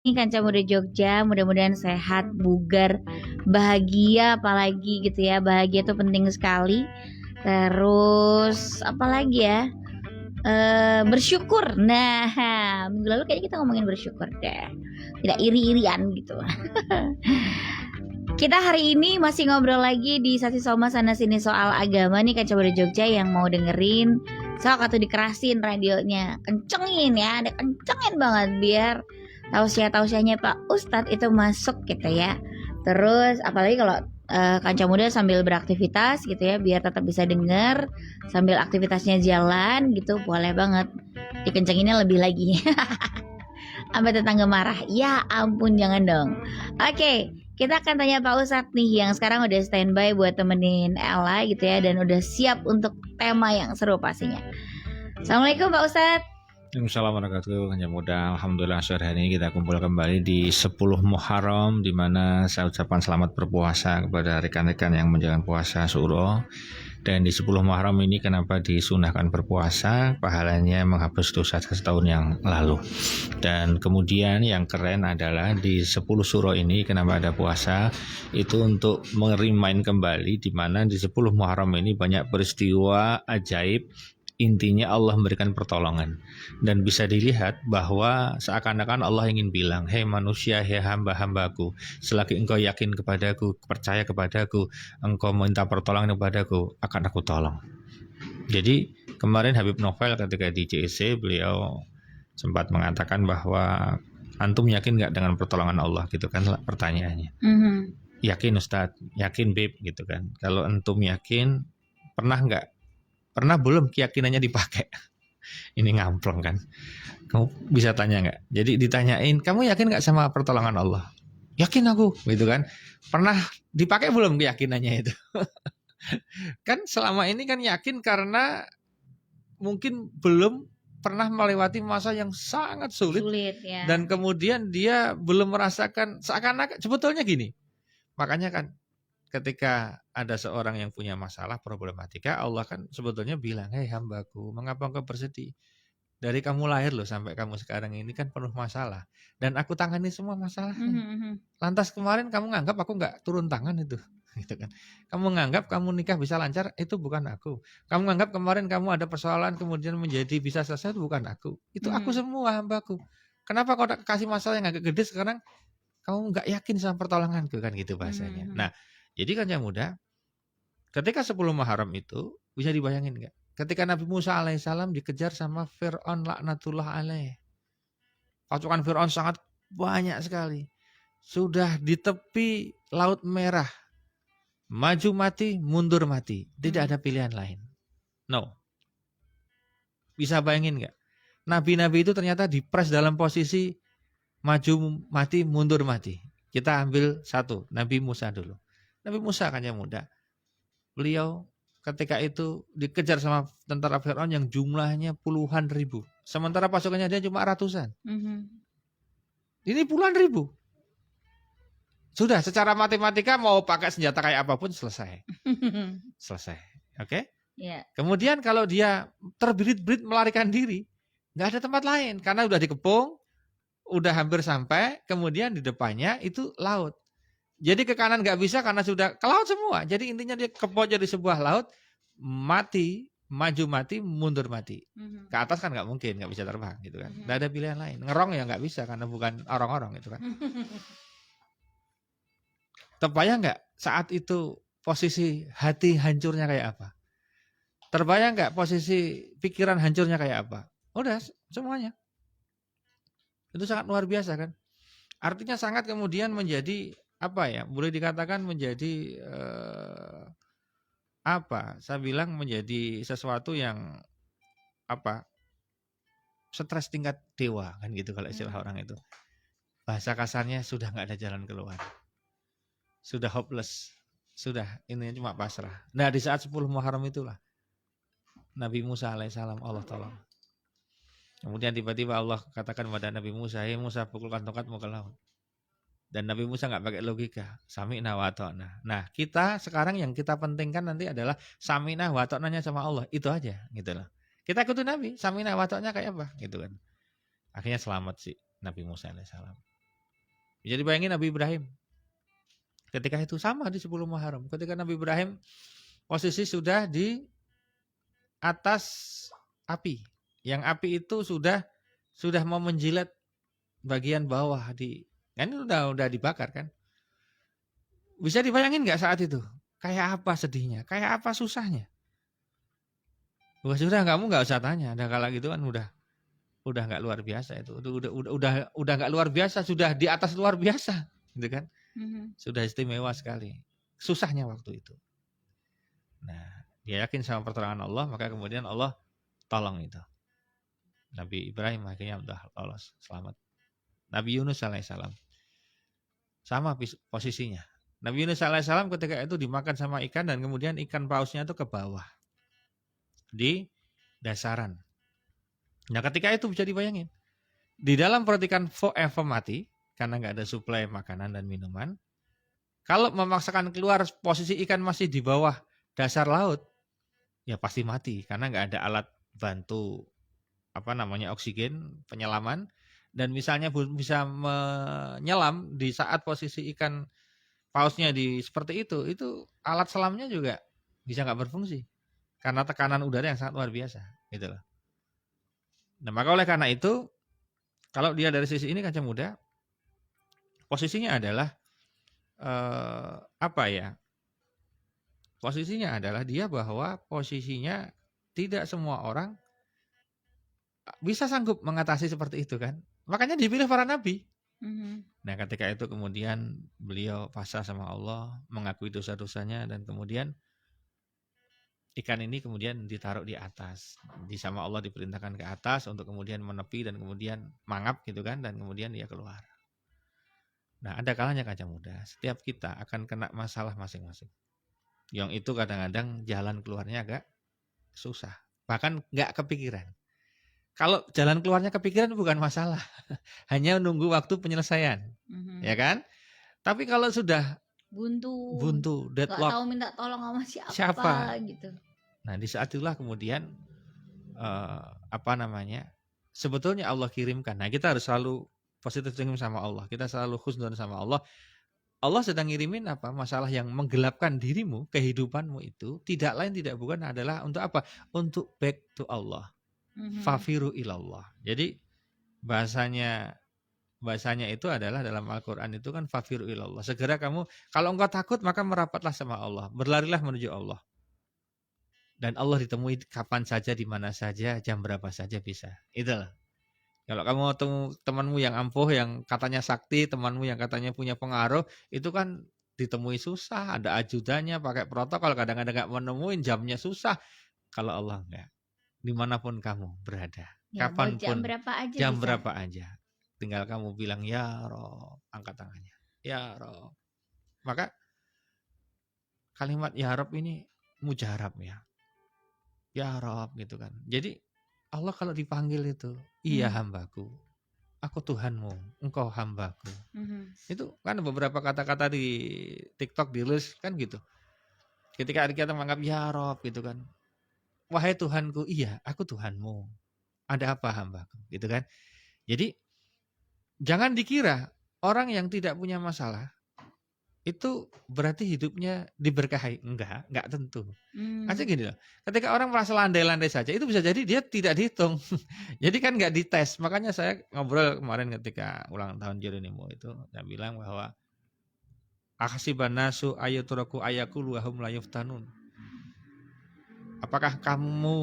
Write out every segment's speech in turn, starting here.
Ini Kanca Muda Jogja, mudah-mudahan sehat, bugar, bahagia apalagi gitu ya. Bahagia itu penting sekali. Terus apalagi ya? Bersyukur. Nah, minggu lalu kayaknya kita ngomongin bersyukur deh. Tidak iri-irian gitu. Kita hari ini masih ngobrol lagi di Sasi Soma sana sini soal agama nih Kanca Muda Jogja yang mau dengerin. Sok atau dikerasin radionya, kencengin ya, ada kencengin banget biar tausiah-tausiahnya Pak Ustadz itu masuk gitu ya. Terus apalagi kalau Kanca Muda sambil beraktivitas gitu ya, biar tetap bisa denger sambil aktivitasnya jalan gitu, boleh banget dikencenginnya lebih lagi. Sampai tetangga marah. Ya ampun, jangan dong. Oke, kita akan tanya Pak Ustadz nih yang sekarang udah standby buat temenin Ella gitu ya, dan udah siap untuk tema yang seru pastinya. Assalamualaikum Pak Ustadz. Assalamualaikum warahmatullahi wabarakatuh. Alhamdulillah sore hari ini kita kumpul kembali di 10 Muharram, di mana saya ucapkan selamat berpuasa kepada rekan-rekan yang menjalankan puasa syuro. Dan di 10 Muharram ini kenapa disunahkan berpuasa? Pahalanya menghapus dosa setahun yang lalu. Dan kemudian yang keren adalah di 10 suro ini kenapa ada puasa? Itu untuk merimain kembali di mana di 10 Muharram ini banyak peristiwa ajaib. Intinya Allah memberikan pertolongan. Dan bisa dilihat bahwa seakan-akan Allah ingin bilang, hei manusia, hei hamba-hambaku, selagi engkau yakin kepadaku, percaya kepadaku, engkau minta pertolongan kepadaku, akan aku tolong. Jadi kemarin Habib Novel ketika di JEC beliau sempat mengatakan bahwa antum yakin gak dengan pertolongan Allah, gitu kan pertanyaannya. Yakin Ustadz, yakin Bib, gitu kan. Kalau antum yakin, pernah belum keyakinannya dipakai? Ini ngampleng kan. Kamu bisa tanya nggak? Jadi ditanyain, kamu yakin nggak sama pertolongan Allah? Yakin aku, gitu kan. Pernah dipakai belum keyakinannya itu? Kan selama ini kan yakin karena mungkin belum pernah melewati masa yang sangat sulit ya. Dan kemudian dia belum merasakan, seakan-akan sebetulnya gini. Makanya kan ketika ada seorang yang punya masalah, problematika, Allah kan sebetulnya bilang, hei hambaku, mengapa engkau bersedih? Dari kamu lahir loh sampai kamu sekarang ini kan penuh masalah. Dan aku tangani semua masalahnya. Lantas kemarin kamu nganggap aku nggak turun tangan itu. Gitu kan. Kamu nganggap kamu nikah bisa lancar, itu bukan aku. Kamu nganggap kemarin kamu ada persoalan kemudian menjadi bisa selesai, itu bukan aku. Itu aku semua hambaku. Kenapa kau kasih masalah yang agak gede sekarang kamu nggak yakin sama pertolonganku, kan gitu bahasanya. Nah, jadi kan yang muda, ketika 10 Muharram itu bisa dibayangin nggak? Ketika Nabi Musa alaihissalam dikejar sama Fir'aun laknatullah alaih. Pasukan Fir'aun sangat banyak sekali. Sudah di tepi Laut Merah. Maju mati, mundur mati. Tidak ada pilihan lain. No. Bisa bayangin nggak? Nabi-nabi itu ternyata dipres dalam posisi maju mati, mundur mati. Kita ambil satu, Nabi Musa dulu. Nabi Musa kan yang muda. Beliau ketika itu dikejar sama tentara Fir'aun yang jumlahnya puluhan ribu. Sementara pasukannya dia cuma ratusan. Ini puluhan ribu. Sudah secara matematika mau pakai senjata kayak apapun selesai. Selesai. Oke? Yeah. Kemudian kalau dia terbirit-birit melarikan diri, nggak ada tempat lain. Karena udah dikepung, udah hampir sampai, kemudian di depannya itu laut. Jadi ke kanan nggak bisa karena sudah ke laut semua. Jadi intinya dia ke pojok di sebuah laut, mati, maju mati, mundur mati. Ke atas kan nggak mungkin, nggak bisa terbang gitu kan. Nggak ada pilihan lain. Ngerong ya nggak bisa karena bukan orang-orang gitu kan. Terbayang nggak saat itu posisi hati hancurnya kayak apa? Terbayang nggak posisi pikiran hancurnya kayak apa? Udah semuanya. Itu sangat luar biasa kan. Artinya sangat kemudian menjadi apa ya? Boleh dikatakan menjadi apa? Saya bilang menjadi sesuatu yang apa? Stres tingkat dewa kan gitu kalau istilah orang itu. Bahasa kasarnya sudah nggak ada jalan keluar. Sudah hopeless. Sudah ini cuma pasrah. Nah, di saat 10 Muharram itulah Nabi Musa alaihissalam Allah tolong. Kemudian tiba-tiba Allah katakan kepada Nabi Musa, "Hei Musa, pukulkan tongkatmu ke laut." Dan Nabi Musa nggak pakai logika, sami'na wa ata'na. Nah, kita sekarang yang kita pentingkan nanti adalah sami'na wa ata'nanya sama Allah, itu aja gitu loh. Kita ikutin Nabi, sami'na wa ata'na kayak apa gitu kan. Akhirnya selamat sih Nabi Musa alaihissalam. Jadi bayangin Nabi Ibrahim. Ketika itu sama di 10 Muharram. Ketika Nabi Ibrahim posisi sudah di atas api. Yang api itu sudah mau menjilat bagian bawah kan udah dibakar kan. Bisa dibayangin nggak saat itu? Kayak apa sedihnya? Kayak apa susahnya? Wah sudah kamu nggak usah tanya. Ada kala gitu kan udah nggak luar biasa itu. Udah nggak luar biasa, sudah di atas luar biasa, gitu kan? Sudah istimewa sekali. Susahnya waktu itu. Nah, dia yakin sama pertolongan Allah, maka kemudian Allah tolong itu. Nabi Ibrahim akhirnya udah lolos, selamat. Nabi Yunus alaihissalam sama posisinya. Nabi Yunus alaihissalam ketika itu dimakan sama ikan dan kemudian ikan pausnya itu ke bawah di dasaran. Nah ketika itu bisa dibayangin di dalam perut ikan forever mati karena nggak ada suplai makanan dan minuman. Kalau memaksakan keluar posisi ikan masih di bawah dasar laut, ya pasti mati karena nggak ada alat bantu oksigen penyelaman. Dan misalnya bisa menyelam di saat posisi ikan pausnya di seperti itu alat selamnya juga bisa nggak berfungsi karena tekanan udara yang sangat luar biasa, gitu loh. Nah maka oleh karena itu, kalau dia dari sisi ini kaca muda, posisinya adalah posisinya adalah dia bahwa posisinya tidak semua orang bisa sanggup mengatasi seperti itu kan. Makanya dipilih para nabi. Nah ketika itu kemudian beliau pasrah sama Allah, mengakui dosa-dosanya, dan kemudian ikan ini kemudian ditaruh di atas. Sama Allah diperintahkan ke atas untuk kemudian menepi dan kemudian mangap gitu kan, dan kemudian dia keluar. Nah ada kalanya kaca muda, setiap kita akan kena masalah masing-masing. Yang itu kadang-kadang jalan keluarnya agak susah, bahkan nggak kepikiran. Kalau jalan keluarnya kepikiran bukan masalah, hanya nunggu waktu penyelesaian, ya kan? Tapi kalau sudah buntu, deadlock, nggak tahu minta tolong sama siapa gitu. Nah di saat itulah kemudian sebetulnya Allah kirimkan. Nah kita harus selalu positif thinking sama Allah. Kita selalu husnuzon sama Allah. Allah sedang ngirimin masalah yang menggelapkan dirimu, kehidupanmu itu tidak lain tidak bukan adalah untuk apa? Untuk back to Allah. Fafiru ilallah. Jadi bahasanya itu adalah dalam Al-Quran itu kan fafiru ilallah. Segera kamu, kalau engkau takut maka merapatlah sama Allah, berlarilah menuju Allah. Dan Allah ditemui kapan saja, di mana saja, jam berapa saja bisa. Itulah. Kalau kamu ketemu temanmu yang ampuh, yang katanya sakti, temanmu yang katanya punya pengaruh, itu kan ditemui susah, ada ajudannya, pakai protokol, kadang-kadang nggak menemuin, jamnya susah. Kalau Allah enggak. Dimanapun kamu berada, ya, kapanpun, jam berapa aja, tinggal kamu bilang ya Rob, angkat tangannya, ya Rob. Maka kalimat ya Rob ini mujarab ya Rob gitu kan. Jadi Allah kalau dipanggil itu, iya hambaku, aku Tuhanmu, engkau hambaku. Itu kan beberapa kata-kata di TikTok, di Reels kan gitu. Ketika kita menganggap ya Rob gitu kan, wahai Tuhanku, iya aku Tuhanmu, ada apa hambaku, gitu kan. Jadi jangan dikira orang yang tidak punya masalah itu berarti hidupnya diberkahi. Enggak tentu. Aja gini loh, ketika orang merasa landai-landai saja, itu bisa jadi dia tidak dihitung. Jadi kan nggak dites. Makanya saya ngobrol kemarin ketika ulang tahun Jeronimo itu, saya bilang bahwa ahasiban nasu ayaturaku ayakulu wahum la yuftanun. Apakah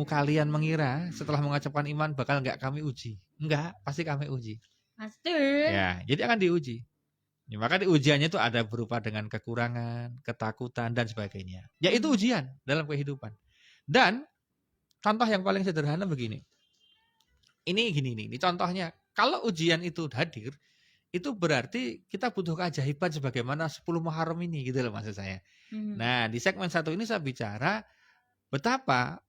kalian mengira setelah mengucapkan iman bakal nggak kami uji? Enggak, pasti kami uji. Pasti. Ya, jadi akan diuji. Ya, maka ujiannya itu ada berupa dengan kekurangan, ketakutan dan sebagainya. Ya itu ujian dalam kehidupan. Dan contoh yang paling sederhana begini. Ini contohnya. Kalau ujian itu hadir, itu berarti kita butuh keajaiban sebagaimana 10 Muharram ini, gitu loh maksud saya. Nah, di segmen 1 ini saya bicara betapa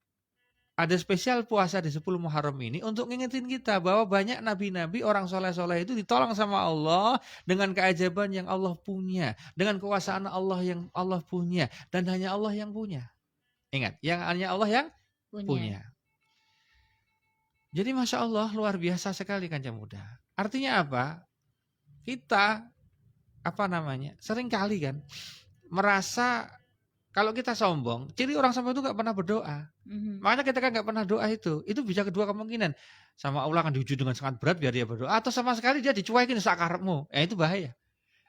ada spesial puasa di 10 Muharram ini untuk ngingetin kita bahwa banyak nabi-nabi, orang soleh-soleh itu ditolong sama Allah dengan keajaiban yang Allah punya, dengan kekuasaan Allah yang Allah punya, dan hanya Allah yang punya. Ingat, yang hanya Allah yang punya. Jadi Masya Allah luar biasa sekali Kanca Muda. Artinya apa? Kita seringkali kan merasa kalau kita sombong, ciri orang sombong itu nggak pernah berdoa. Makanya ketika nggak pernah doa itu bisa kedua kemungkinan. Sama Allah akan diuji dengan sangat berat biar dia berdoa, atau sama sekali dia dicuekin sakarepmu. Itu bahaya.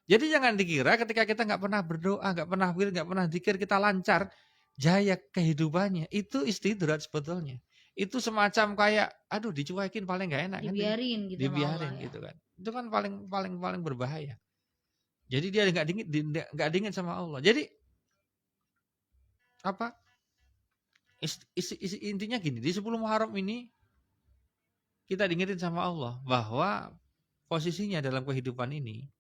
Jadi jangan dikira ketika kita nggak pernah berdoa, nggak pernah wir, nggak pernah zikir, kita lancar jaya kehidupannya. Itu istidrat sebetulnya. Itu semacam kayak, aduh dicuekin paling nggak enak kan? Dibiarin gitu sama Allah Dibiarin ya. gitu kan. Itu kan paling berbahaya. Jadi dia nggak dingin sama Allah. Jadi apa? Intinya gini, di 10 Muharram ini kita diingetin sama Allah bahwa posisinya dalam kehidupan ini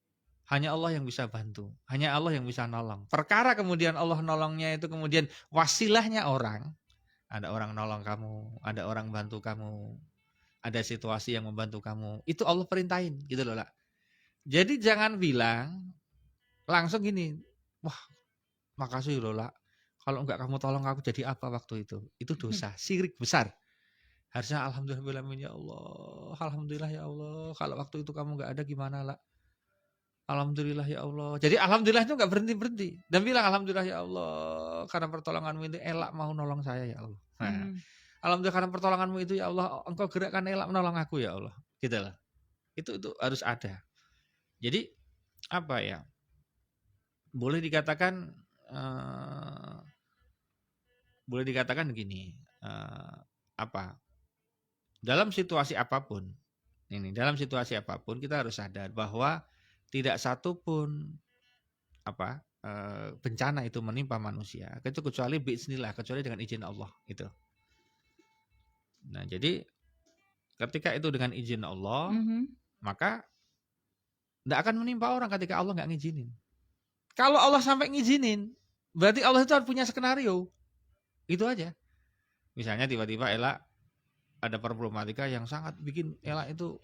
hanya Allah yang bisa bantu, hanya Allah yang bisa nolong. Perkara kemudian Allah nolongnya itu kemudian wasilahnya orang. Ada orang nolong kamu, ada orang bantu kamu, ada situasi yang membantu kamu. Itu Allah perintahin gitu loh, Lah. Jadi jangan bilang langsung gini, wah makasih loh, Lah. Kalau enggak kamu tolong aku jadi apa waktu itu? Itu dosa, syirik besar. Harusnya alhamdulillah ya Allah, alhamdulillah ya Allah. Kalau waktu itu kamu enggak ada gimana, Lah? Alhamdulillah ya Allah. Jadi alhamdulillah itu enggak berhenti-berhenti. Dan bilang alhamdulillah ya Allah, karena pertolonganmu itu elak mau nolong saya ya Allah. Nah, alhamdulillah karena pertolonganmu itu ya Allah, engkau gerakkan elak menolong aku ya Allah. Gitu lah. Itu harus ada. Jadi apa ya? Boleh dikatakan gini, dalam situasi apapun kita harus sadar bahwa tidak satu pun bencana itu menimpa manusia kecuali biiznillah, kecuali dengan izin Allah itu. Nah, jadi ketika itu dengan izin Allah, maka tidak akan menimpa orang ketika Allah nggak ngizinin. Kalau Allah sampai ngizinin, berarti Allah itu harus punya skenario. Itu aja. Misalnya tiba-tiba Ella ada problematika yang sangat bikin Ella itu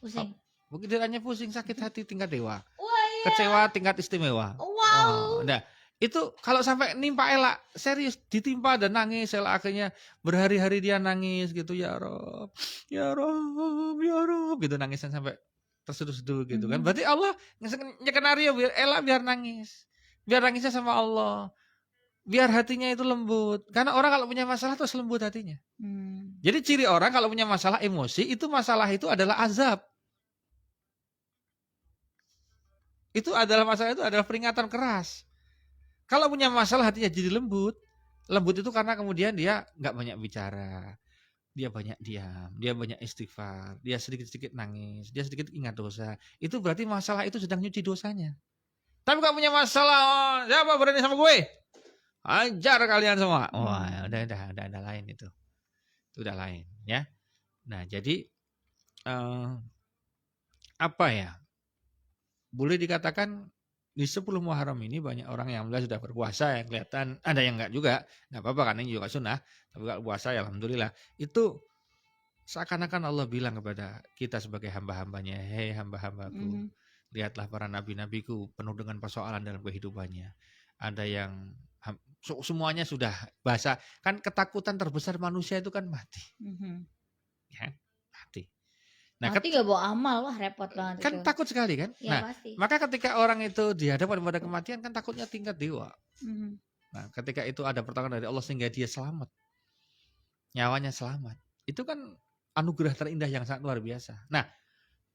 pusing. Mungkin hanya pusing, sakit hati tingkat dewa. Wah, iya. Kecewa tingkat istimewa. Wow. Nah, itu kalau sampai nimpa Ella, serius ditimpa dan nangis, Ella akhirnya berhari-hari dia nangis gitu, ya Rob, ya Rob, ya Rob, gitu nangisnya sampai terseduh-seduh gitu kan. Berarti Allah skenario biar Ella biar nangis. Biar nangisnya sama Allah. Biar hatinya itu lembut. Karena orang kalau punya masalah terus lembut hatinya. Jadi ciri orang kalau punya masalah emosi, itu masalah itu adalah azab. Itu adalah masalah itu adalah peringatan keras. Kalau punya masalah hatinya jadi lembut. Lembut itu karena kemudian dia nggak banyak bicara. Dia banyak diam, dia banyak istighfar, dia sedikit-sedikit nangis, dia sedikit ingat dosa. Itu berarti masalah itu sedang nyuci dosanya. Tapi kalau punya masalah, siapa berani sama gue? Ajar kalian semua. Wah, udah lain itu. Itu udah lain, ya. Nah, jadi boleh dikatakan di 10 Muharram ini banyak orang yang sudah berpuasa, yang kelihatan, ada yang enggak juga, enggak apa-apa karena ini juga sunnah, tapi kalau puasa ya alhamdulillah. Itu seakan-akan Allah bilang kepada kita sebagai hamba-hambanya, hei hamba-hambaku, lihatlah para nabi-nabiku penuh dengan persoalan dalam kehidupannya. Ada yang semuanya sudah bahasa, kan ketakutan terbesar manusia itu kan mati. Ya, mati. Nah, mati gak bawa amal, wah repot banget kan itu. Takut sekali kan. Ya, nah, pasti. Maka ketika orang itu dihadapkan pada kematian kan takutnya tingkat dewa. Nah, ketika itu ada pertolongan dari Allah sehingga dia selamat, nyawanya selamat, itu kan anugerah terindah yang sangat luar biasa. Nah,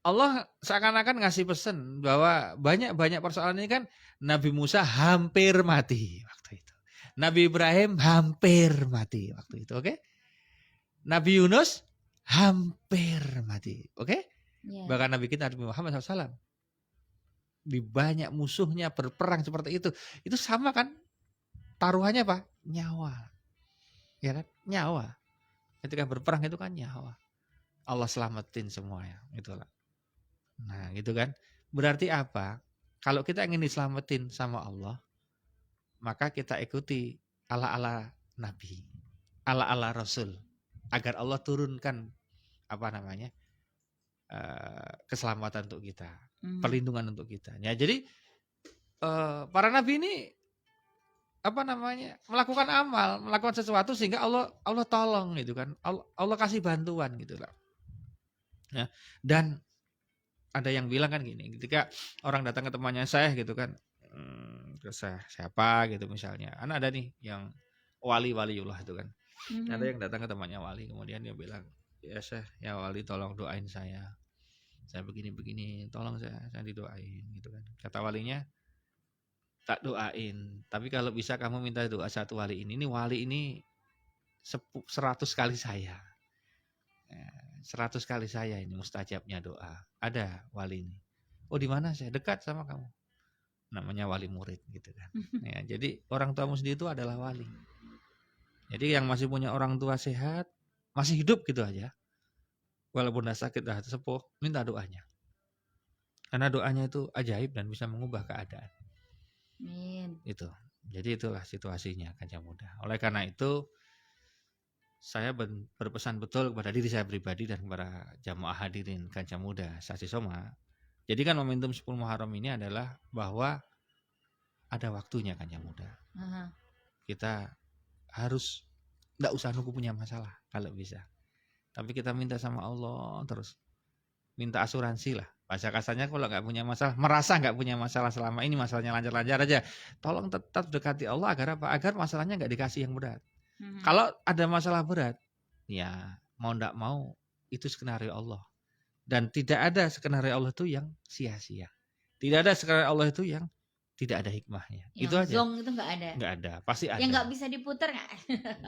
Allah seakan-akan ngasih pesan bahwa banyak persoalan ini kan. Nabi Musa hampir mati waktu itu. Nabi Ibrahim hampir mati waktu itu, oke? Nabi Yunus hampir mati, oke? Yeah. Bahkan Nabi kita Nabi Muhammad SAW di banyak musuhnya berperang seperti itu sama kan? Taruhannya apa? Nyawa, ya kan? Nyawa. Ketika berperang itu kan nyawa. Allah selamatin semuanya, itulah. Nah, gitu kan? Berarti apa? Kalau kita ingin diselamatin sama Allah, maka kita ikuti ala-ala Nabi, ala-ala Rasul, agar Allah turunkan keselamatan untuk kita, perlindungan untuk kita. Ya, jadi para Nabi ini melakukan amal, melakukan sesuatu sehingga Allah tolong gitu kan, Allah kasih bantuan gitu lah. Ya, dan ada yang bilang kan gini, ketika orang datang ke temannya saya gitu kan, terus siapa gitu misalnya, kan ada nih yang waliullah itu kan, ada Mhm. yang datang ke temannya wali, kemudian dia bilang, ya Syekh, ya wali tolong doain saya begini-begini, tolong saya didoain gitu kan. Kata walinya, tak doain, tapi kalau bisa kamu minta doa satu wali ini wali ini 100 kali saya. 100 kali saya ini mustajabnya doa. Ada wali ini. Oh di mana saya? Dekat sama kamu. Namanya wali murid gitu kan. Ya, jadi orang tuamu sendiri itu adalah wali. Jadi yang masih punya orang tua sehat, masih hidup gitu aja. Walaupun dah sakit, dah sepuh, minta doanya. Karena doanya itu ajaib dan bisa mengubah keadaan. Amin. Itu. Jadi itulah situasinya Kanjeng Muda. Oleh karena itu saya berpesan betul kepada diri saya pribadi dan kepada jamaah hadirin Kanjeng Muda Sasi Soma. Jadi kan momentum 10 Muharram ini adalah bahwa ada waktunya Kanjeng Muda. Aha. Kita harus enggak usah nunggu punya masalah kalau bisa. Tapi kita minta sama Allah terus. Minta asuransi lah. Bahasa kasarnya kalau enggak punya masalah, merasa enggak punya masalah selama ini masalahnya lancar-lancar aja. Tolong tetap dekati Allah agar apa? Agar masalahnya enggak dikasih yang berat. Kalau ada masalah berat, ya mau ndak mau itu skenario Allah. Dan tidak ada skenario Allah itu yang sia-sia. Tidak ada skenario Allah itu yang tidak ada hikmahnya. Yang Itu aja. zong itu nggak ada. Nggak ada, pasti ada. Yang nggak bisa diputar nggak?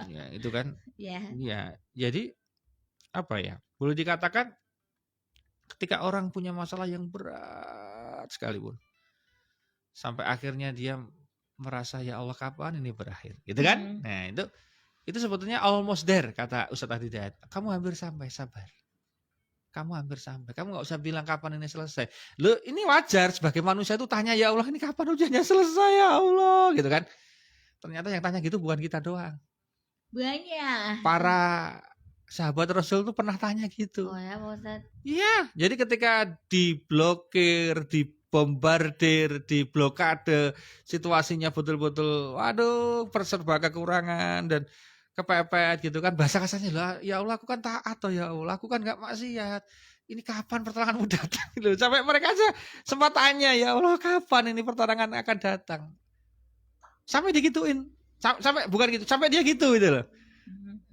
Ya, itu kan. Ya. Ya, jadi apa ya? Boleh dikatakan ketika orang punya masalah yang berat sekalipun, sampai akhirnya dia merasa ya Allah kapan ini berakhir, gitu kan? Nah itu sebetulnya almost there kata Ustadz Hidayat. Kamu hampir sampai, sabar. Kamu hampir sampai. Kamu nggak usah bilang kapan ini selesai. Loh, ini wajar sebagai manusia itu tanya ya Allah ini kapan ujiannya selesai ya Allah, gitu kan? Ternyata yang tanya gitu bukan kita doang. Banyak. Para sahabat Rasul tuh pernah tanya gitu. Oh ya, Pak Ustadz. Iya, jadi ketika diblokir, dibombardir, diblokade, situasinya betul-betul waduh, serba kekurangan dan kepepet gitu kan, bahasa kasarnya lah, ya Allah aku kan taat toh ya Allah, aku kan nggak maksiat. Ini kapan pertolonganmu datang gitu. Sampai mereka aja sempat tanya, ya Allah kapan ini pertolongan akan datang. Sampai digituin. Sampai bukan gitu, sampai dia gitu loh.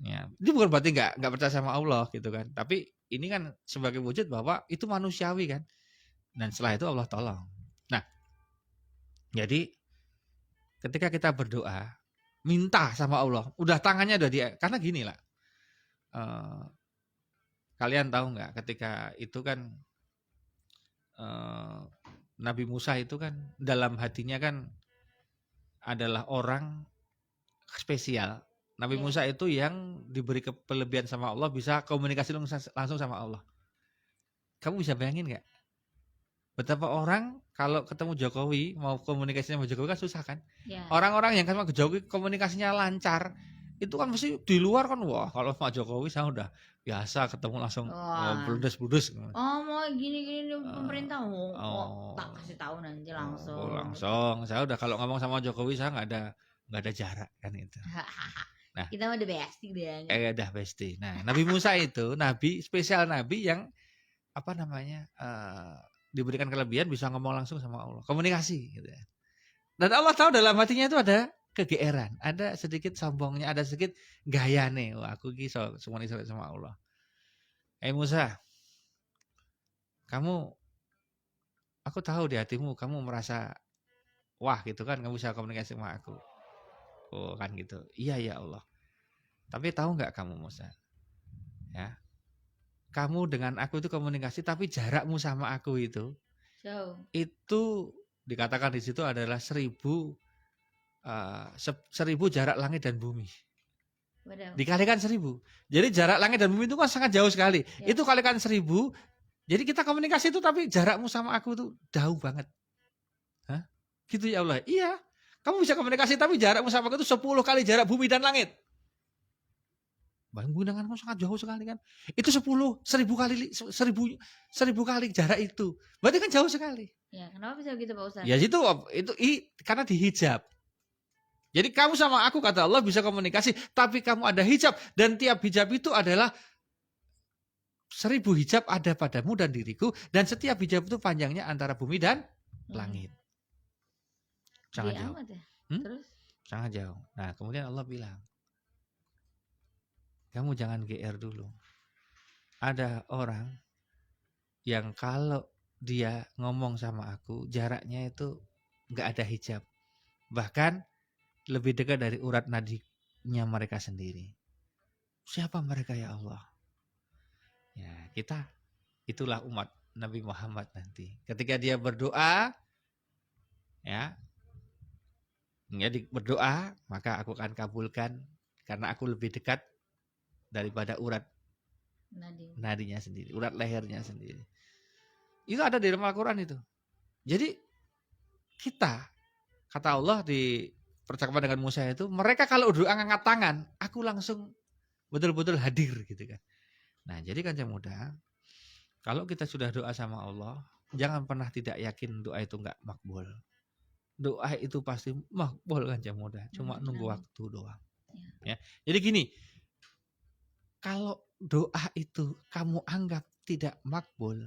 Ya, itu bukan berarti nggak percaya sama Allah gitu kan. Tapi ini kan sebagai wujud bahwa itu manusiawi kan. Dan setelah itu Allah tolong. Nah, jadi ketika kita berdoa, minta sama Allah, udah tangannya udah dia. Karena gini lah, kalian tahu nggak ketika itu kan Nabi Musa itu kan dalam hatinya kan adalah orang spesial. Nabi Musa itu yang diberi kelebihan sama Allah bisa komunikasi langsung sama Allah. Kamu bisa bayangin nggak? Betapa orang kalau ketemu Jokowi mau komunikasi sama Jokowi kan susah kan? Ya. Orang-orang yang sama Jokowi komunikasinya lancar itu kan mesti di luar kan wah kalau sama Jokowi saya udah biasa ketemu langsung bludes-bludes. Oh mau gini-gini pemerintah tak kasih tahu nanti langsung. Langsung saya udah kalau ngomong sama Jokowi saya nggak ada jarak kan itu. Nah kita udah bestie deh. Udah bestie. Nah Nabi Musa itu nabi spesial nabi yang apa namanya diberikan kelebihan bisa ngomong langsung sama Allah, komunikasi gitu ya. Dan Allah tahu dalam hatinya itu ada kegeeran, ada sedikit sombongnya, ada sedikit gayane. Wah, aku ki semuanya sama Allah. Musa, aku tahu di hatimu kamu merasa wah gitu kan, kamu bisa komunikasi sama aku. Oh kan gitu. Iya ya Allah. Tapi tahu nggak kamu Musa? Ya. Kamu dengan aku itu komunikasi, tapi jarakmu sama aku itu dikatakan di situ adalah 1000 jarak langit dan bumi. Dikalikan 1000. Jadi jarak langit dan bumi itu kan sangat jauh sekali. Ya. Itu kalikan 1000. Jadi kita komunikasi itu tapi jarakmu sama aku itu jauh banget. Hah? Gitu ya Allah. Iya. Kamu bisa komunikasi tapi jarakmu sama aku itu 10 kali jarak bumi dan langit. Bumi dengan kamu sangat jauh sekali kan. Itu 10.000 kali jarak itu. Berarti kan jauh sekali. Ya, kenapa bisa begitu Pak Ustaz? Ya itu karena dihijab. Jadi kamu sama aku kata Allah bisa komunikasi, tapi kamu ada hijab dan tiap hijab itu adalah 1000 hijab ada padamu dan diriku, dan setiap hijab itu panjangnya antara bumi dan langit. Sangat Gede jauh. amat ya. Terus Sangat jauh. Nah, kemudian Allah bilang, kamu jangan GR dulu. Ada orang yang kalau dia ngomong sama aku, jaraknya itu nggak ada hijab. Bahkan lebih dekat dari urat nadinya mereka sendiri. Siapa mereka ya Allah? Ya, kita itulah umat Nabi Muhammad nanti. Ketika dia berdoa, ya, berdoa, maka aku akan kabulkan karena aku lebih dekat daripada urat nadinya sendiri, urat lehernya sendiri. Itu ada di dalam Al-Quran itu. Jadi kita, kata Allah di percakapan dengan Musa itu, mereka kalau doa ngangkat tangan, aku langsung betul-betul hadir gitu kan. Nah, jadi Kanca Muda, kalau kita sudah doa sama Allah, jangan pernah tidak yakin doa itu enggak makbul. Doa itu pasti makbul Kanca Muda, cuma nunggu waktu doang. Ya. Jadi gini, kalau doa itu kamu anggap tidak makbul,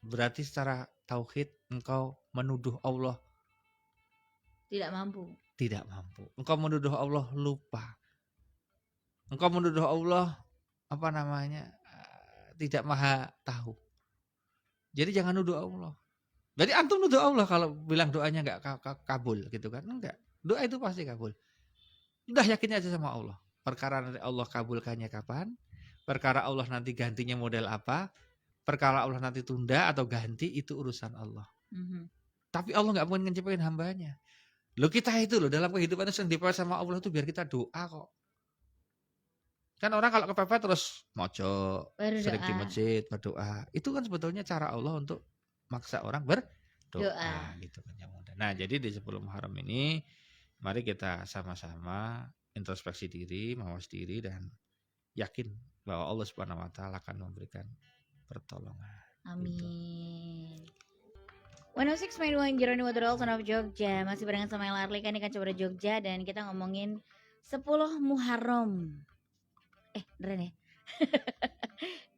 berarti secara tauhid engkau menuduh Allah tidak mampu. Tidak mampu. Engkau menuduh Allah lupa. Engkau menuduh Allah tidak maha tahu. Jadi jangan nuduh Allah. Jadi antum nuduh Allah kalau bilang doanya enggak kabul gitu kan? Enggak. Doa itu pasti kabul. Udah yakin aja sama Allah. Perkara nanti Allah kabulkannya kapan? Perkara Allah nanti gantinya model apa? Perkara Allah nanti tunda atau ganti, itu urusan Allah. Tapi Allah enggak mungkin ngecewain hambanya. Loh kita itu loh dalam kehidupan itu yang dipepet sama Allah itu biar kita doa kok. Kan orang kalau kepepet terus mojo, sering di masjid, berdoa. Itu kan sebetulnya cara Allah untuk maksa orang berdoa gitu kan yang mudah. Nah, jadi di 10 Muharram ini mari kita sama-sama introspeksi diri, mawas diri dan yakin bahwa Allah Subhanahu wa taala akan memberikan pertolongan. Amin. 106.1 Jeroni Waterall Son of Jogja. Masih barengan sama El Arlika nih kan coba Jogja. Dan kita ngomongin 10 Muharram. Beneran ya?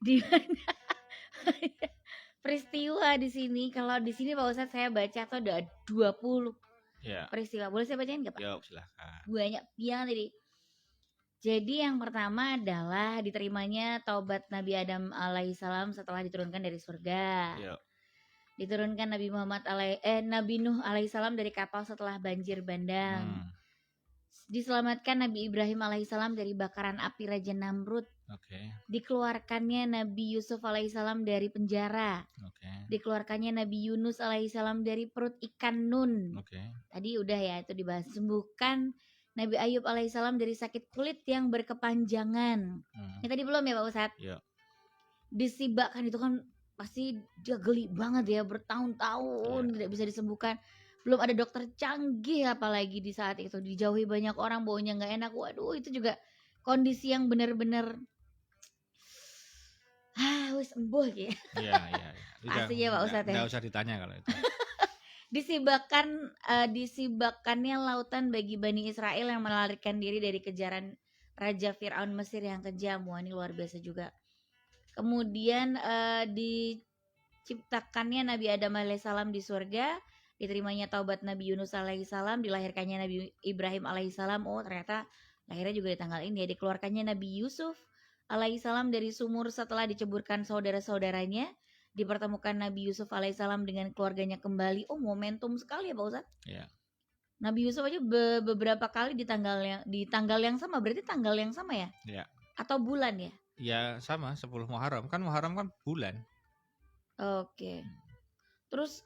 Di mana peristiwa di sini? Kalau di sini Pak Ustadz saya baca tuh ada 20 peristiwa. Boleh saya bacain nggak Pak? Ya, silakan. Banyak banget tadi. Jadi yang pertama adalah diterimanya taubat Nabi Adam alaihissalam setelah diturunkan dari surga. Diturunkan Nabi Nuh alaihissalam dari kapal setelah banjir bandang. Diselamatkan Nabi Ibrahim alaihissalam dari bakaran api Raja Namrud. Dikeluarkannya Nabi Yusuf alaihissalam dari penjara. Dikeluarkannya Nabi Yunus alaihissalam dari perut ikan Nun. Tadi udah ya itu dibahas. Sembuhkan Nabi Ayub alaihissalam dari sakit kulit yang berkepanjangan. Ini tadi belum ya Pak Ustadz? Disibakkan itu kan pasti dia geli banget ya, bertahun-tahun tidak bisa disembuhkan. Belum ada dokter canggih apalagi di saat itu, dijauhi banyak orang, baunya nggak enak. Waduh, itu juga kondisi yang benar-benar wis embuh gitu. Iya. Pasti ya Pak Ustadz ya. Enggak usah ditanya kalau itu. Disibakannya lautan bagi Bani Israel yang melarikan diri dari kejaran Raja Fir'aun Mesir yang kejam. Wah, ini luar biasa juga. Kemudian diciptakannya Nabi Adam alaihissalam di surga, diterimanya taubat Nabi Yunus alaihissalam, dilahirkannya Nabi Ibrahim alaihissalam. Oh ternyata lahirnya juga di tanggal ini ya. Dikeluarkannya Nabi Yusuf alaihissalam dari sumur setelah diceburkan saudara-saudaranya. Dipertemukan Nabi Yusuf alaihissalam dengan keluarganya kembali. Oh momentum sekali ya Pak Ustadz. Nabi Yusuf aja beberapa kali di tanggal yang sama. Berarti tanggal yang sama ya? Atau bulan ya? Ya sama 10 Muharram. Kan Muharram kan bulan. Oke. Terus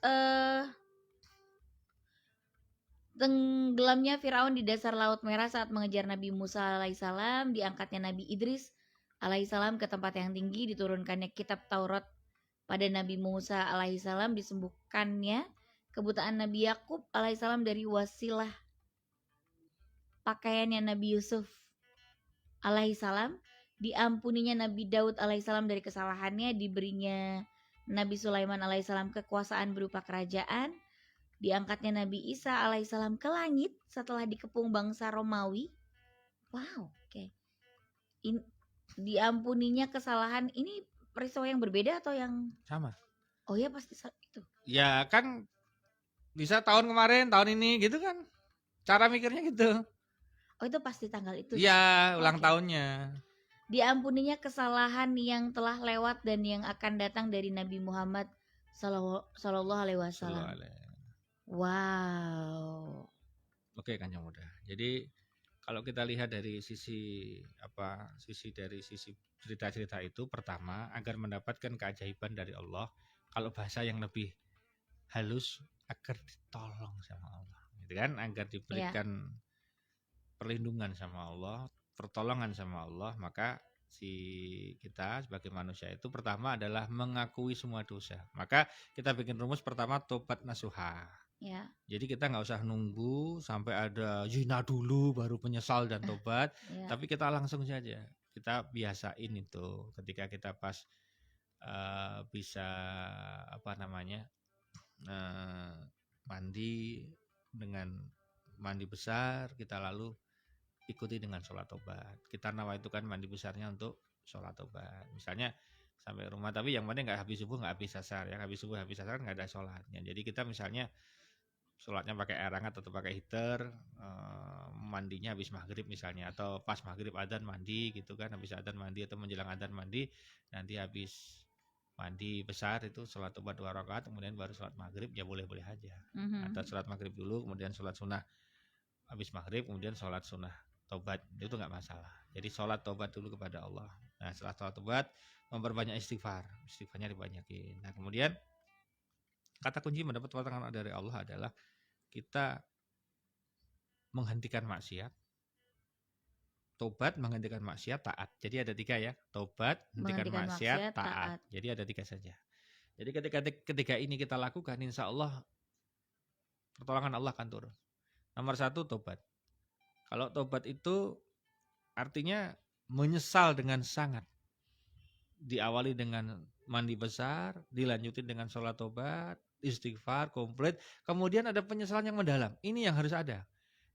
tenggelamnya Firaun di dasar Laut Merah saat mengejar Nabi Musa alaihissalam. Diangkatnya Nabi Idris alaihissalam ke tempat yang tinggi. Diturunkannya kitab Taurat pada Nabi Musa alaihissalam. Disembuhkannya kebutaan Nabi Yakub alaihissalam dari wasilah pakaiannya Nabi Yusuf alaihissalam. Diampuninya Nabi Daud alaihissalam dari kesalahannya. Diberinya Nabi Sulaiman alaihissalam kekuasaan berupa kerajaan. Diangkatnya Nabi Isa alaihissalam ke langit setelah dikepung bangsa Romawi. Wow, oke. Diampuninya kesalahan. Ini peristiwa yang berbeda atau yang Sama. oh ya pasti itu. Ya kan bisa tahun kemarin, tahun ini gitu kan. Cara mikirnya gitu. Oh itu pasti tanggal itu. Iya, ulang Oke. tahunnya. Diampuninya kesalahan yang telah lewat dan yang akan datang dari Nabi Muhammad Sallallahu Alaihi Wasallam. Sallallahu alaihi. Wow. Oke kan yang mudah. Jadi kalau kita lihat dari sisi sisi cerita-cerita itu, pertama agar mendapatkan keajaiban dari Allah, kalau bahasa yang lebih halus, agar ditolong sama Allah, gitu kan, agar Ya. diberikan perlindungan sama Allah, pertolongan sama Allah, maka si kita sebagai manusia itu pertama adalah mengakui semua dosa. Maka kita bikin rumus pertama tobat nasuha. Ya. Jadi kita nggak usah nunggu sampai ada zina dulu baru menyesal dan tobat, Ya. tapi kita langsung saja. Kita biasain itu ketika kita pas bisa mandi dengan mandi besar, kita lalu ikuti dengan sholat tobat. Kita nawaitu kan mandi besarnya untuk sholat tobat. Misalnya sampai rumah, tapi yang penting nggak habis subuh, nggak habis asar ya. Habis subuh, habis asar nggak ada sholatnya. Jadi kita misalnya sholatnya pakai air hangat atau pakai heater, mandinya habis maghrib misalnya, atau pas maghrib adzan mandi gitu kan, habis adzan mandi atau menjelang adzan mandi, nanti habis mandi besar itu sholat tobat 2 rakaat, kemudian baru sholat maghrib, ya boleh-boleh aja. Atau sholat maghrib dulu, kemudian sholat sunnah habis maghrib, kemudian sholat sunnah tobat, itu nggak masalah. Jadi sholat tobat dulu kepada Allah. Nah setelah sholat tobat, memperbanyak istighfarnya dibanyakin. Nah kemudian kata kunci mendapat pertolongan dari Allah adalah kita menghentikan maksiat, tobat, menghentikan maksiat, taat. Jadi ada 3 ya, tobat, hentikan maksiat, taat. Jadi ada 3 saja. Jadi ketika ini kita lakukan, insya Allah pertolongan Allah akan turun. Nomor 1 tobat. Kalau tobat itu artinya menyesal dengan sangat. Diawali dengan mandi besar, dilanjutin dengan sholat tobat, istighfar komplit, kemudian ada penyesalan yang mendalam. Ini yang harus ada.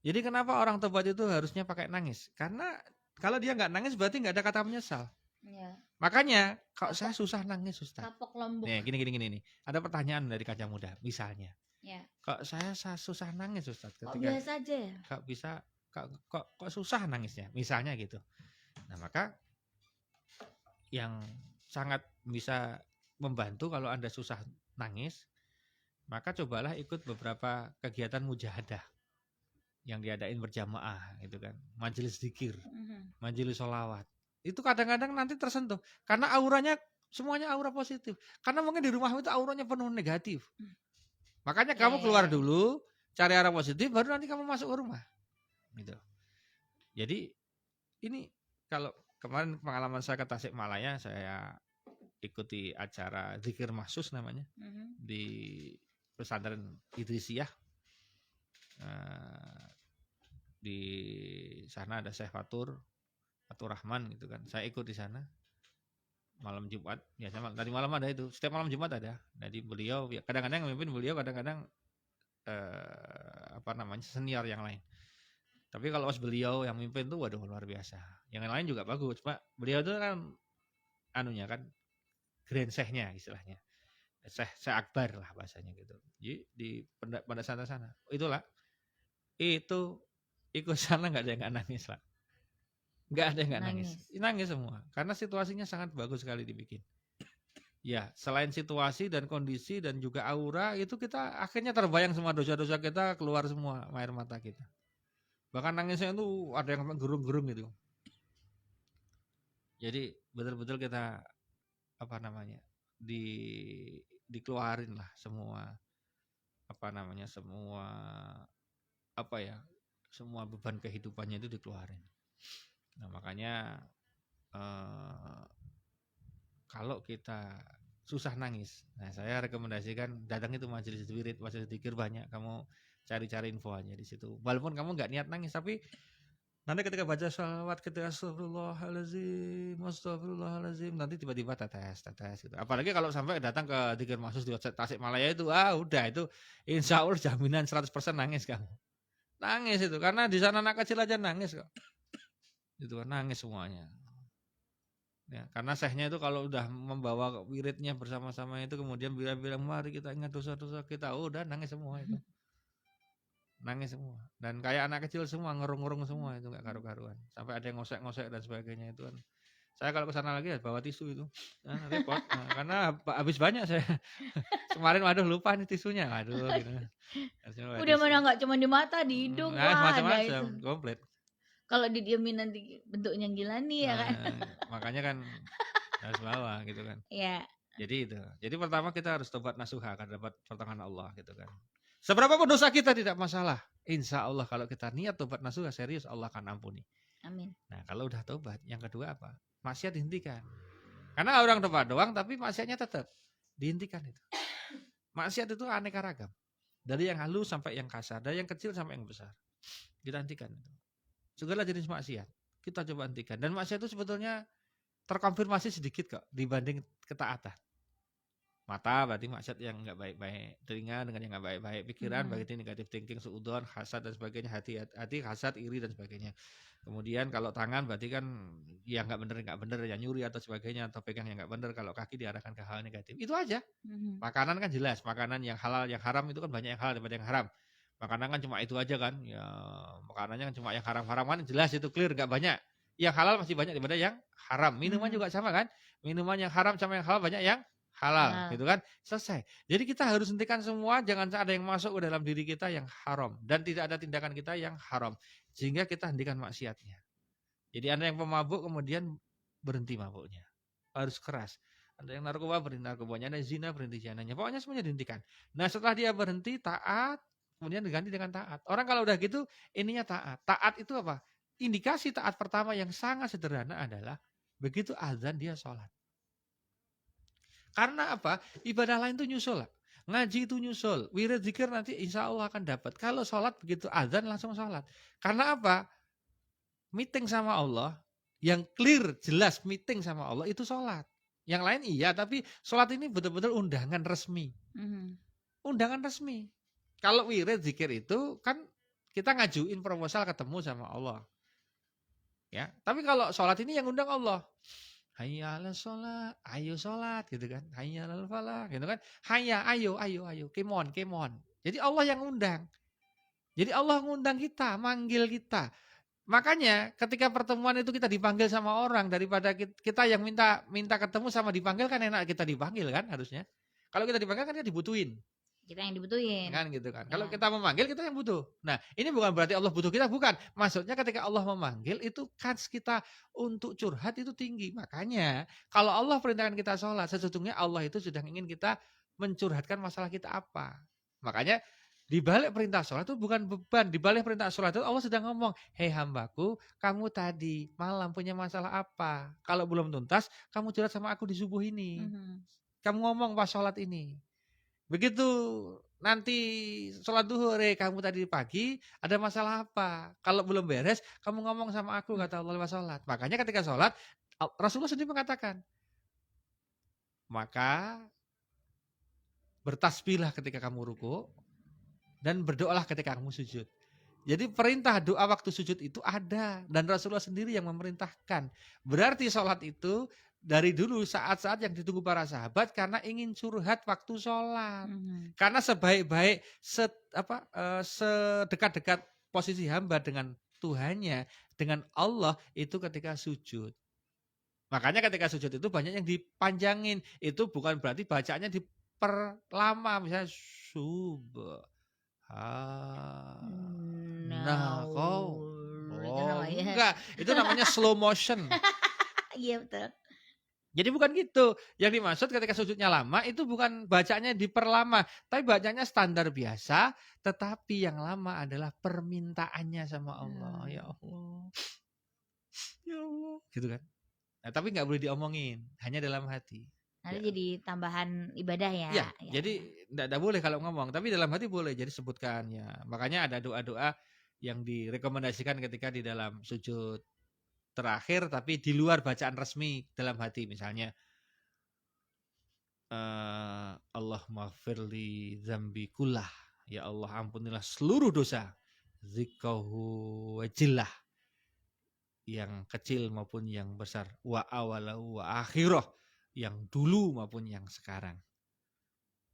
Jadi kenapa orang tobat itu harusnya pakai nangis? Karena kalau dia nggak nangis berarti nggak ada kata menyesal. Ya. Makanya kalau saya susah nangis, Ustaz. Kapok lombok. Nih, gini. Ada pertanyaan dari Kaca Muda, misalnya. Ya. Kok saya susah nangis, Ustaz? Kok biasa aja ya? Kok bisa kok susah nangisnya, misalnya gitu. Nah, maka yang sangat bisa membantu kalau Anda susah nangis, maka cobalah ikut beberapa kegiatan mujahadah yang diadain berjamaah gitu kan, majelis zikir, majelis sholawat. Itu kadang-kadang nanti tersentuh karena auranya semuanya aura positif. Karena mungkin di rumah itu auranya penuh negatif. Makanya kamu keluar dulu, cari arah positif, baru nanti kamu masuk ke rumah. Gitu. Jadi ini kalau kemarin pengalaman saya ke Tasikmalaya, saya ikuti acara zikir mahsus namanya di pesantren Idrisiyah. Di sana ada Syekh Fatur Rahman gitu kan. Saya ikut di sana malam Jumat. Ya tadi malam ada itu. Setiap malam Jumat ada. Jadi beliau ya, kadang-kadang memimpin beliau, kadang-kadang senior yang lain. Tapi kalau pas beliau yang mimpin tuh waduh luar biasa. Yang lain juga bagus, Pak. Beliau itu kan grand Syekhnya istilahnya. Syekh Akbar lah bahasanya gitu. Jadi pada sana. Itulah. Itu ikut sana nggak ada yang nggak nangis lah. Nggak ada yang nggak nangis. Nangis semua. Karena situasinya sangat bagus sekali dibikin. Ya, selain situasi dan kondisi dan juga aura, itu kita akhirnya terbayang semua dosa-dosa kita, keluar semua air mata kita. Bahkan nangisnya itu ada yang gerung-gerung gitu. Jadi betul-betul kita dikeluarin lah semua semua beban kehidupannya itu dikeluarin. Nah makanya kalau kita susah nangis, nah saya rekomendasikan datang itu majelis wirid, majelis zikir banyak. Kamu cari-cari info aja di situ. Walaupun kamu nggak niat nangis, tapi nanti ketika baca sholawat, ketika astagfirullahaladzim, nanti tiba-tiba tetes gitu. Apalagi kalau sampai datang ke zikir mahsus di Tasikmalaya itu, udah itu insya Allah jaminan 100% nangis kamu. Nangis itu, karena di sana anak kecil aja nangis kok. Itu kan nangis semuanya. Ya, karena syekhnya itu kalau udah membawa wiridnya bersama-sama itu kemudian bilang mari kita ingat dosa-dosa kita, udah nangis semua itu. Nangis semua. Dan kayak anak kecil semua, ngerung-ngerung semua itu nggak karu-karuan. Sampai ada yang ngosek-ngosek dan sebagainya itu kan. Saya kalau kesana lagi ya bawa tisu itu. Repot. Karena habis banyak saya. Kemarin waduh lupa nih tisunya. Aduh gitu. Udah mana nggak cuma di mata, di hidung, Nah, wah ada macam-macam, itu. komplit. Kalau didiemin nanti bentuknya gila nih ya kan. Makanya kan harus bawa gitu kan. Ya. Jadi itu. Jadi pertama kita harus tobat nasuha akan dapat pertolongan Allah gitu kan. Seberapapun dosa kita tidak masalah. Insya Allah kalau kita niat tobat nasuha serius Allah akan ampuni. Amin. Nah kalau udah tobat, yang kedua apa? Maksiat dihentikan. Karena orang tobat doang tapi maksiatnya tetap dihentikan itu. Maksiat itu aneka ragam. Dari yang halus sampai yang kasar, dari yang kecil sampai yang besar. Kita hentikan itu. Segala jenis maksiat kita coba hentikan. Dan maksiat itu sebetulnya terkonfirmasi sedikit kok dibanding ketaatan. Mata berarti maksiat yang enggak baik-baik, telinga dengan yang enggak baik-baik, pikiran berarti negatif thinking, suudzon, hasad dan sebagainya, hati hasad, iri dan sebagainya. Kemudian kalau tangan berarti kan yang enggak benar, yang nyuri atau sebagainya atau pegang yang enggak benar, kalau kaki diarahkan ke hal negatif. Itu aja. Makanan kan jelas, makanan yang halal, yang haram itu kan banyak yang halal daripada yang haram. Makanan kan cuma itu aja kan, ya makanannya kan cuma yang haram-haram kan jelas itu clear enggak banyak. Yang halal masih banyak daripada yang haram. Minuman juga sama kan, minuman yang haram sama yang halal banyak yang halal gitu kan, selesai. Jadi kita harus hentikan semua, jangan ada yang masuk ke dalam diri kita yang haram dan tidak ada tindakan kita yang haram sehingga kita hentikan maksiatnya. Jadi Anda yang pemabuk kemudian berhenti mabuknya, harus keras. Ada yang narkoba berhenti narkobanya, ada zina berhenti zinanya, pokoknya semuanya dihentikan. Nah setelah dia berhenti taat, kemudian diganti dengan taat. Orang kalau udah gitu ininya taat. Taat itu apa? Indikasi taat pertama yang sangat sederhana adalah begitu azan dia sholat. Karena apa? Ibadah lain itu nyusul. Ngaji itu nyusul. Wirid zikir nanti insya Allah akan dapat. Kalau sholat begitu azan langsung sholat. Karena apa? Meeting sama Allah. Yang clear, jelas meeting sama Allah itu sholat. Yang lain iya, tapi sholat ini betul-betul undangan resmi. Undangan resmi. Kalau wirid zikir itu kan kita ngajuin proposal ketemu sama Allah. Ya, tapi kalau sholat ini yang undang Allah. Hayya 'alas sholat, ayo sholat gitu kan. Hayya 'alal falah gitu kan. Hayya, ayo, come on. Jadi Allah yang undang. Jadi Allah ngundang kita, manggil kita. Makanya ketika pertemuan itu kita dipanggil sama orang daripada kita yang minta ketemu sama dipanggil kan enak kita dipanggil kan harusnya. Kalau kita dipanggil kan kita dibutuhin. Kita yang dibutuhin. Kan gitu kan. Ya. Kalau kita memanggil kita yang butuh. Nah, ini bukan berarti Allah butuh kita, bukan. Maksudnya ketika Allah memanggil itu kans kita untuk curhat itu tinggi. Makanya kalau Allah perintahkan kita sholat, sesungguhnya Allah itu sudah ingin kita mencurhatkan masalah kita apa. Makanya di balik perintah sholat itu bukan beban. Di balik perintah sholat itu Allah sedang ngomong, hei hambaku, kamu tadi malam punya masalah apa? Kalau belum tuntas, kamu curhat sama aku di subuh ini. Kamu ngomong pas sholat ini. Begitu nanti sholat duhur, kamu tadi pagi ada masalah apa? Kalau belum beres, kamu ngomong sama aku, kata Allah lewat sholat. Makanya ketika sholat, Rasulullah sendiri mengatakan, maka bertasbihlah ketika kamu ruku dan berdoalah ketika kamu sujud. Jadi perintah doa waktu sujud itu ada dan Rasulullah sendiri yang memerintahkan. Berarti sholat itu dari dulu saat-saat yang ditunggu para sahabat karena ingin curhat waktu sholat. Karena sebaik-baik sedekat-dekat posisi hamba dengan Tuhannya, dengan Allah itu ketika sujud. Makanya ketika sujud itu banyak yang dipanjangin. Itu bukan berarti bacaannya diperlama. Misalnya enggak. Itu namanya slow motion. Iya betul. Jadi bukan gitu. Yang dimaksud ketika sujudnya lama itu bukan bacanya diperlama, tapi bacanya standar biasa, tetapi yang lama adalah permintaannya sama Allah. Ya Allah. Ya Allah. Gitu kan. Nah, tapi nggak boleh diomongin, hanya dalam hati. Nanti jadi tambahan ibadah ya. Ya. Jadi enggak boleh kalau ngomong, tapi dalam hati boleh. Jadi sebutkan ya. Makanya ada doa-doa yang direkomendasikan ketika di dalam sujud terakhir tapi di luar bacaan resmi dalam hati, misalnya Allahumma firli dzambi kullah, ya Allah ampunilah seluruh dosa, zikahu wajillah, yang kecil maupun yang besar, wa awalahu wa akhirah, yang dulu maupun yang sekarang,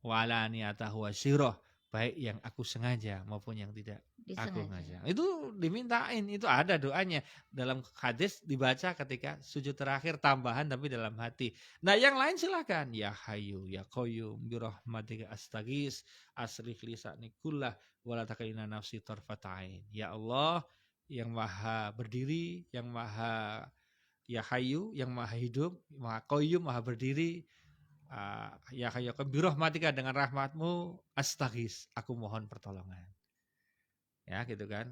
wala niatahu wa sirah, baik yang aku sengaja maupun yang tidak aku Disengaja. sengaja. Itu dimintain, itu ada doanya dalam hadis, dibaca ketika sujud terakhir, tambahan tapi dalam hati. Nah, yang lain silakan. Ya Hayyu ya Qayyum bi rahmatika astaghits aslih li sa'ni kullah wa la takilna nafsi tarfata'ain. Ya Allah yang maha berdiri, yang maha ya Hayyu, yang maha hidup, maha Qayyum, maha berdiri. Ya Hayyu bi rahmatika, dengan rahmatmu, astaghits, aku mohon pertolongan. Ya gitu kan.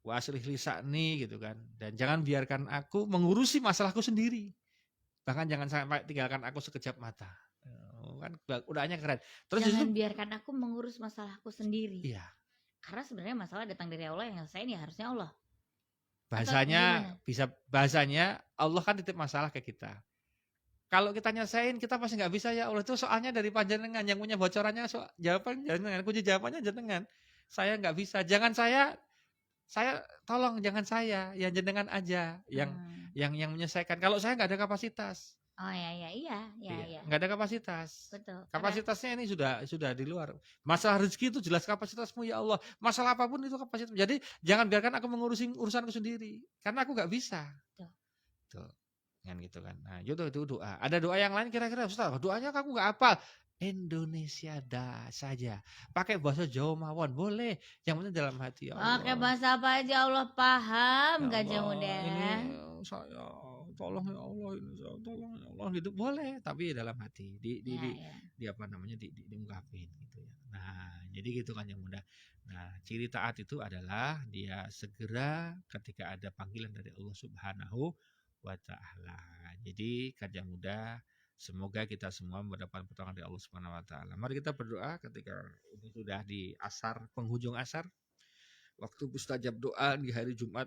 Wa aslih li sa'ni gitu kan. Dan jangan biarkan aku mengurusi masalahku sendiri. Bahkan jangan sampai tinggalkan aku sekejap mata. Kan udahannya keren. Terus Jangan justru biarkan aku mengurus masalahku sendiri. iya, Karena sebenarnya masalah datang dari Allah, yang nyelesain ya harusnya Allah. bahasanya Allah kan titip masalah ke kita. Kalau kita nyesain, kita pasti nggak bisa, ya Allah, itu soalnya dari panjenengan, yang punya bocorannya, jawaban jenengan, kunci jawabannya jenengan. Saya nggak bisa. Jangan saya tolong, jangan saya, ya jenengan aja yang menyelesaikan. Kalau saya nggak ada kapasitas. Oh iya. Nggak ada kapasitas. Betul. Kapasitasnya ini sudah di luar. Masalah rezeki itu jelas kapasitasmu, ya Allah. Masalah apapun itu kapasitas. Jadi jangan biarkan aku mengurusi urusanku sendiri, karena aku nggak bisa. Tuh. Kan gitu kan. Nah, itu doa. Ada doa yang lain kira-kira, Ustaz? Doanya aku nggak hafal. Indonesia saja. Pakai bahasa Jawa mawon boleh. Yang penting dalam hati, ya Allah. Pakai bahasa apa aja Allah paham, Ya Gajah Allah, Muda. ini saya tolong ya Allah, ini saya tolong ya Allah, gitu boleh, tapi dalam hati di apa namanya, diungkapin gitu ya. Nah, jadi gitu kan yang muda. Nah, ciri taat itu adalah dia segera ketika ada panggilan dari Allah Subhanahu wa taala. Jadi kan yang muda, semoga kita semua mendapatkan pertolongan dari Allah Subhanahu wa taala. Mari kita berdoa ketika ini sudah di asar, penghujung asar. Waktu mustajab doa di hari Jumat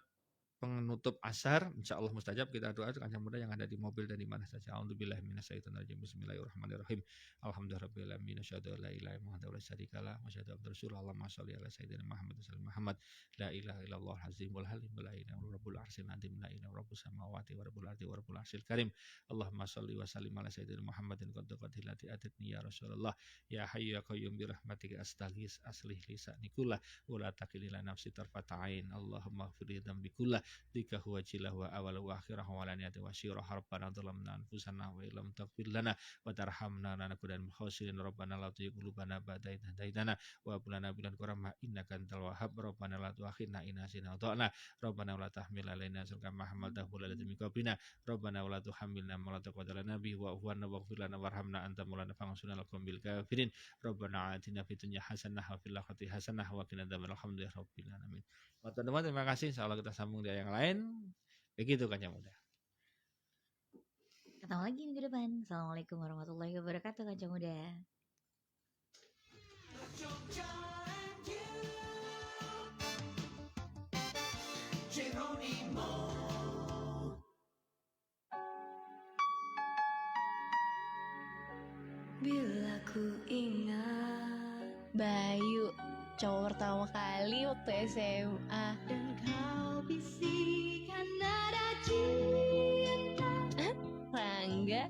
penutup asar, insya Allah mustajab. Kita doa untuk kancing muda yang ada di mobil dan di mana saja. Alhamdulillah minasyaitonirrajim. Bismillahirrahmanirrahim. Alhamdulillahirabbil alamin. Asyhadu an la ilaha illallah wa syarikalah wa asyhadu anna rasulullah shalli ala sayyidina Muhammad sallallahu Muhammad. La ilaha illallah azimul halim la ilaha rabbul arsyil azim la ilaha rabbus samawati wa rabbul ardi wa rabbul arsyil karim. Allahumma shalli wa sallim ala sayyidina Muhammadin qad qatilati atitni ya Rasulullah. Ya hayyu ya qayyum bi rahmatika astaghits aslih li sa'ni kullah wa la takilna nafsi tarfata'ain. Allahumma ighfir li dhanbi kullah dika huwa jilah wa awal wa akhirah wa laniyati wa syirah rabbana dhalamna anfusana wa illam taghfir lana wa tarhamna lanakunanna minal khasirin. Rabbana la tuzigh qulubana ba'da idh hadaytana wa hab lana min ladunka rahmah innaka antal wahhab. Rabbana la tu'akhidna in nasina wa akhtana. Rabbana la tahmil alaina isran kama hamaltahu 'alal ladzina min qablina. Rabbana la tuhammilna ma la taqata lana bihi wa'fu 'anna waghfir lana warhamna anta maulana fansurna 'alal qaumil kafirin. Rabbana atina fid dunya hasanah wa fil akhirati hasanah wa qina adzabannar. Alhamdulillahirabbil alamin. Teman-teman, terima kasih. Insyaallah kita sambung di yang lain. Begitu kan yang muda. Ketemu lagi minggu depan. Assalamualaikum warahmatullahi wabarakatuh, Kancah Muda. Bila ku ingat Bayu, cowok pertama kali waktu SMA. Dan kau bisikan nada cinta. Rangga.